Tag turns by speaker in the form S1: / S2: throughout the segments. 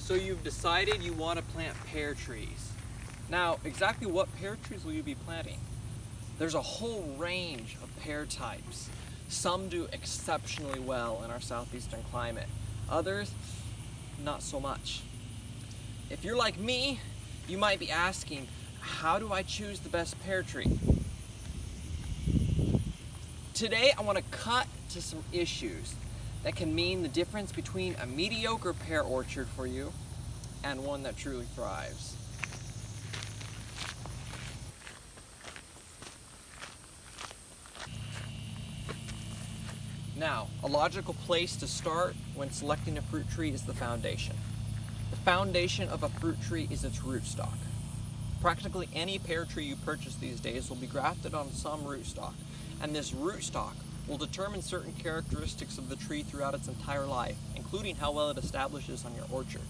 S1: So you've decided you want to plant pear trees. Now, exactly what pear trees will you be planting? There's a whole range of pear types. Some do exceptionally well in our southeastern climate. Others, not so much. If you're like me, you might be asking, how do I choose the best pear tree? Today, I want to cut to some issues that can mean the difference between a mediocre pear orchard for you and one that truly thrives. Now, a logical place to start when selecting a fruit tree is the foundation. The foundation of a fruit tree is its rootstock. Practically any pear tree you purchase these days will be grafted on some rootstock, and this rootstock will determine certain characteristics of the tree throughout its entire life, including how well it establishes on your orchard.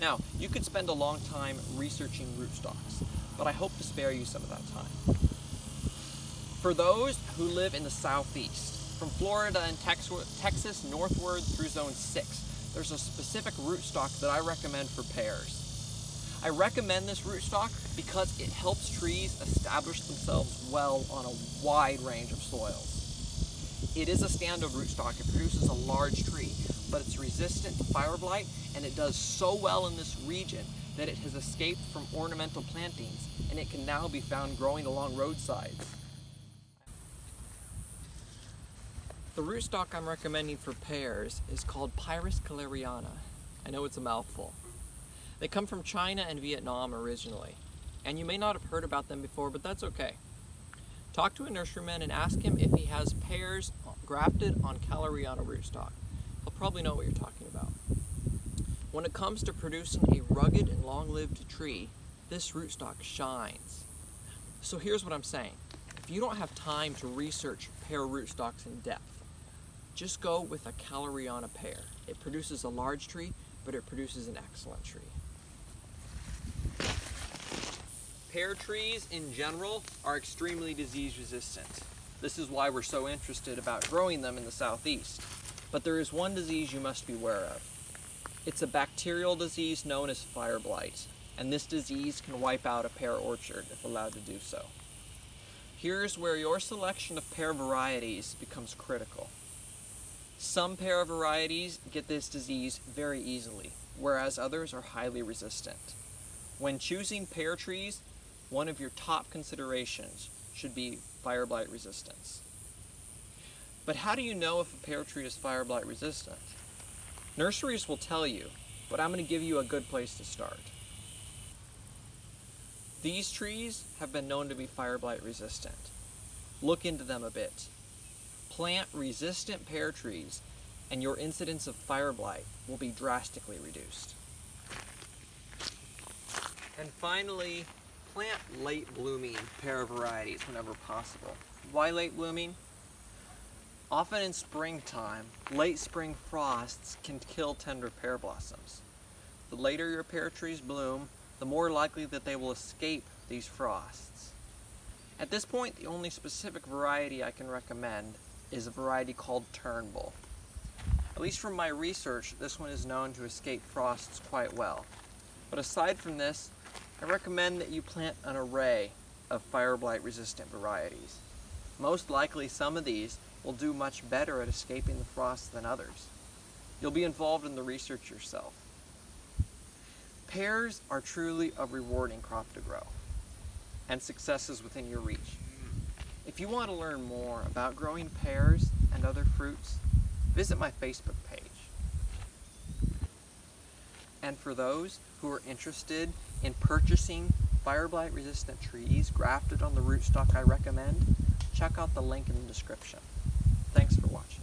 S1: Now, you could spend a long time researching rootstocks, but I hope to spare you some of that time. For those who live in the Southeast, from Florida and Texas northward through Zone 6, there's a specific rootstock that I recommend for pears. I recommend this rootstock because it helps trees establish themselves well on a wide range of soils. It is a standard rootstock. It produces a large tree, but it's resistant to fire blight, and it does so well in this region that it has escaped from ornamental plantings, and it can now be found growing along roadsides. The rootstock I'm recommending for pears is called Pyrus caleriana. I know it's a mouthful. They come from China and Vietnam originally, and you may not have heard about them before, but that's okay. Talk to a nurseryman and ask him if he has pears grafted on caleriana rootstock. He'll probably know what you're talking about. When it comes to producing a rugged and long-lived tree, this rootstock shines. So here's what I'm saying. If you don't have time to research pear rootstocks in depth, just go with a caleriana pear. It produces a large tree, but it produces an excellent tree. Pear trees in general are extremely disease resistant. This is why we're so interested about growing them in the Southeast. But there is one disease you must be aware of. It's a bacterial disease known as fire blight, and this disease can wipe out a pear orchard if allowed to do so. Here's where your selection of pear varieties becomes critical. Some pear varieties get this disease very easily, whereas others are highly resistant. When choosing pear trees, one of your top considerations should be fire blight resistance. But how do you know if a pear tree is fire blight resistant? Nurseries will tell you, but I'm going to give you a good place to start. These trees have been known to be fire blight resistant. Look into them a bit. Plant resistant pear trees and your incidence of fire blight will be drastically reduced. And finally, plant late blooming pear varieties whenever possible. Why late blooming? Often in springtime, late spring frosts can kill tender pear blossoms. The later your pear trees bloom, the more likely that they will escape these frosts. At this point, the only specific variety I can recommend is a variety called Turnbull. At least from my research, this one is known to escape frosts quite well. But aside from this, I recommend that you plant an array of fire blight resistant varieties. Most likely some of these will do much better at escaping the frost than others. You'll be involved in the research yourself. Pears are truly a rewarding crop to grow, and success is within your reach. If you want to learn more about growing pears and other fruits, visit my Facebook page. And for those who are interested in purchasing fire blight resistant trees grafted on the rootstock I recommend, check out the link in the description. Thanks for watching.